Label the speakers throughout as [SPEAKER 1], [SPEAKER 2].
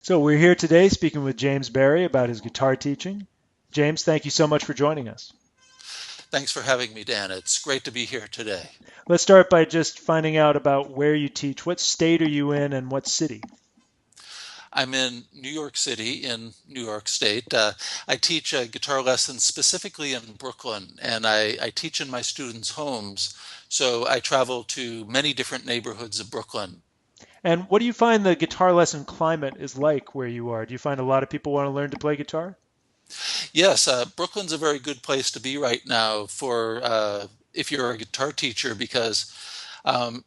[SPEAKER 1] So we're here today speaking with James Barry about his guitar teaching. James, thank you so much for joining us.
[SPEAKER 2] Thanks for having me, Dan. It's great to be here today.
[SPEAKER 1] Let's start by just finding out about where you teach. What state are you in and what city?
[SPEAKER 2] I'm in New York City in New York State. I teach guitar lessons specifically in Brooklyn, and I teach in my students' homes. So I travel to many different neighborhoods of Brooklyn.
[SPEAKER 1] And what do you find the guitar lesson climate is like where you are? Do you find a lot of people want to learn to play guitar?
[SPEAKER 2] Yes, Brooklyn's a very good place to be right now for if you're a guitar teacher because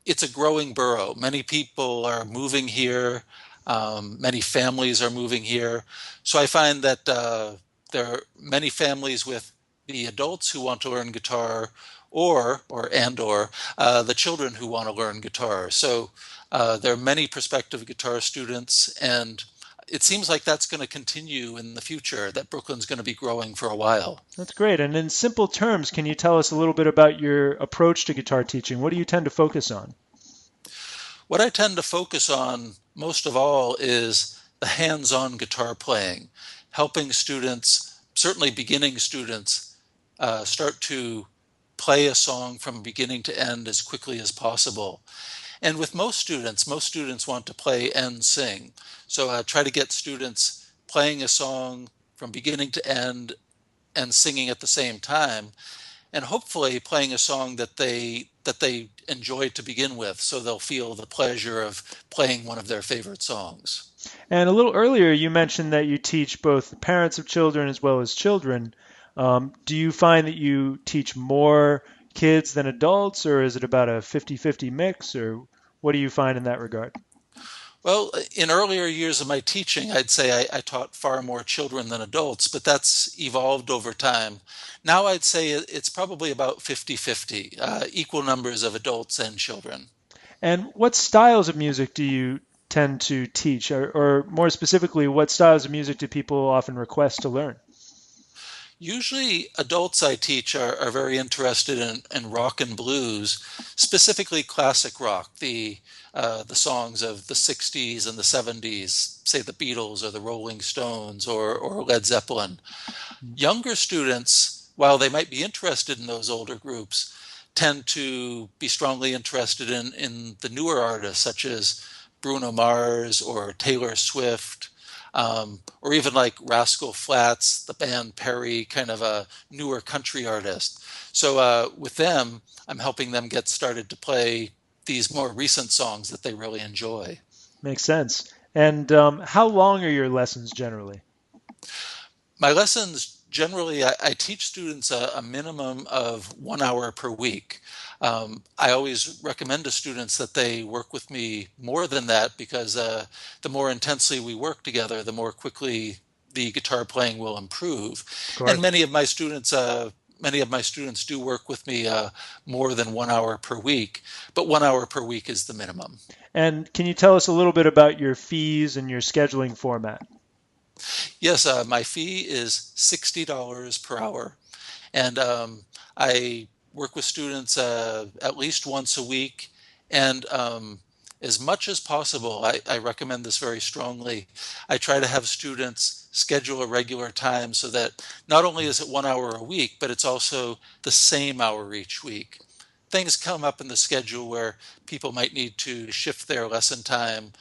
[SPEAKER 2] it's a growing borough. Many people are moving here. Many families are moving here. So I find that there are many families with the adults who want to learn guitar or the children who want to learn guitar. So there are many prospective guitar students, and it seems like that's going to continue in the future, that Brooklyn's going to be growing for a while.
[SPEAKER 1] That's great. And in simple terms, can you tell us a little bit about your approach to guitar teaching? What do you tend to focus on?
[SPEAKER 2] What I tend to focus on most of all is the hands-on guitar playing, helping students, certainly beginning students, start to play a song from beginning to end as quickly as possible. And with most students want to play and sing. So I try to get students playing a song from beginning to end and singing at the same time, and hopefully playing a song that they enjoy to begin with, so they'll feel the pleasure of playing one of their favorite songs.
[SPEAKER 1] And a little earlier, you mentioned that you teach both the parents of children as well as children. Do you find that you teach more kids than adults, or is it about a 50-50 mix, or what do you find in that regard?
[SPEAKER 2] Well, in earlier years of my teaching, I'd say I taught far more children than adults, but that's evolved over time. Now I'd say it's probably about 50-50, equal numbers of adults and children.
[SPEAKER 1] And what styles of music do you tend to teach, or more specifically, what styles of music do people often request to learn?
[SPEAKER 2] Usually, adults I teach are very interested in rock and blues, specifically classic rock, the songs of the 60s and the 70s, say the Beatles or the Rolling Stones or Led Zeppelin. Younger students, while they might be interested in those older groups, tend to be strongly interested in the newer artists, such as Bruno Mars or Taylor Swift, or even like Rascal Flatts, the band Perry, kind of a newer country artist. So with them, I'm helping them get started to play these more recent songs that they really enjoy.
[SPEAKER 1] Makes sense. And how long are your lessons generally?
[SPEAKER 2] My lessons generally, I teach students a minimum of 1 hour per week. I always recommend to students that they work with me more than that because the more intensely we work together, the more quickly the guitar playing will improve.
[SPEAKER 1] Of
[SPEAKER 2] And
[SPEAKER 1] course.
[SPEAKER 2] many of my students do work with me more than 1 hour per week, but 1 hour per week is the minimum.
[SPEAKER 1] And can you tell us a little bit about your fees and your scheduling format?
[SPEAKER 2] Yes, my fee is $60 per hour. And I work with students at least once a week. And as much as possible, I recommend this very strongly. I try to have students schedule a regular time so that not only is it 1 hour a week, but it's also the same hour each week. Things come up in the schedule where people might need to shift their lesson time,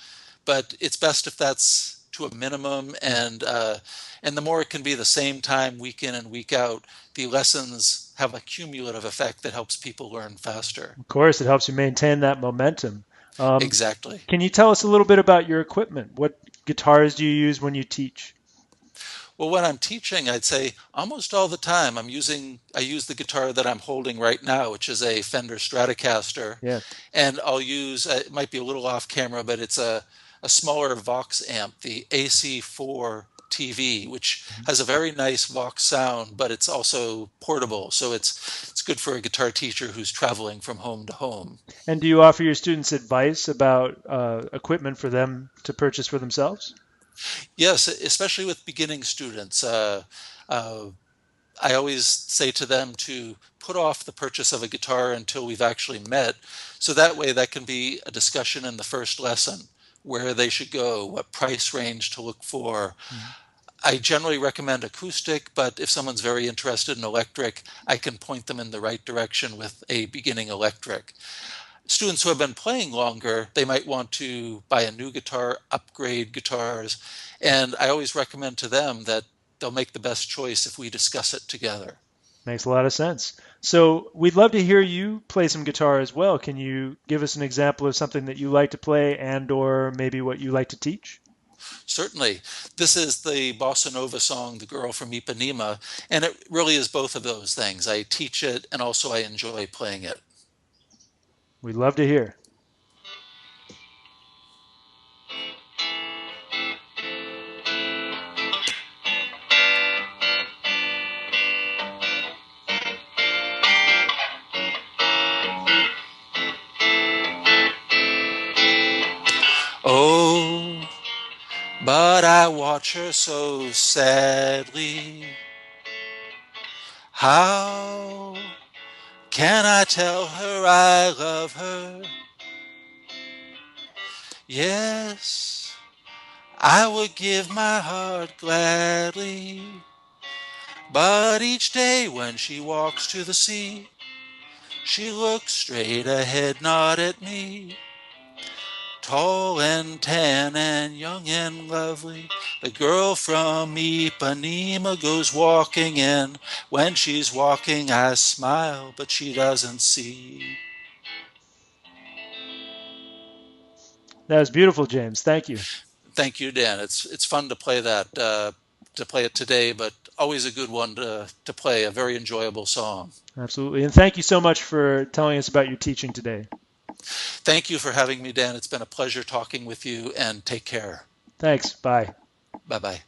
[SPEAKER 2] but it's best if that's to a minimum, and the more it can be the same time week in and week out, the lessons have a cumulative effect that helps people learn faster.
[SPEAKER 1] Of course, it helps you maintain that momentum. Um,
[SPEAKER 2] Exactly.
[SPEAKER 1] can you tell us a little bit about your equipment? What guitars do you use when you teach?
[SPEAKER 2] Well, when I'm teaching, I'd say almost all the time I use the guitar that I'm holding right now, which is a Fender Stratocaster,
[SPEAKER 1] Yeah.
[SPEAKER 2] and I'll use it might be a little off camera, but it's a smaller Vox amp, the AC4 TV, which has a very nice Vox sound, but it's also portable, so it's good for a guitar teacher who's traveling from home to home.
[SPEAKER 1] And do you offer your students advice about equipment for them to purchase for themselves?
[SPEAKER 2] Yes, especially with beginning students. Uh, I always say to them to put off the purchase of a guitar until we've actually met. So that way, that can be a discussion in the first lesson. where they should go, what price range to look for.
[SPEAKER 1] Mhm.
[SPEAKER 2] I generally recommend acoustic, but if someone's very interested in electric, I can point them in the right direction with a beginning electric. Students who have been playing longer, they might want to buy a new guitar, upgrade guitars, and I always recommend to them that they'll make the best choice if we discuss it together.
[SPEAKER 1] Makes a lot of sense. So we'd love to hear you play some guitar as well. Can you give us an example of something that you like to play and or maybe what you like to teach?
[SPEAKER 2] Certainly. This is the bossa nova song, The Girl from Ipanema, and it really is both of those things. I teach it and also I enjoy playing it.
[SPEAKER 1] We'd love to hear.
[SPEAKER 2] Oh, but I watch her so sadly. How can I tell her I love her? Yes, I would give my heart gladly. But each day when she walks to the sea, she looks straight ahead, not at me. Tall and tan and young and lovely, the girl from Ipanema goes walking in. When she's walking, I smile, but she doesn't see.
[SPEAKER 1] That was beautiful, James. Thank you.
[SPEAKER 2] Thank you, Dan. It's fun to play that, to play it today, but always a good one to play. A very enjoyable song.
[SPEAKER 1] Absolutely. And thank you so much for telling us about your teaching today.
[SPEAKER 2] Thank you for having me, Dan. It's been a pleasure talking with you, and take care.
[SPEAKER 1] Thanks. Bye.
[SPEAKER 2] Bye bye.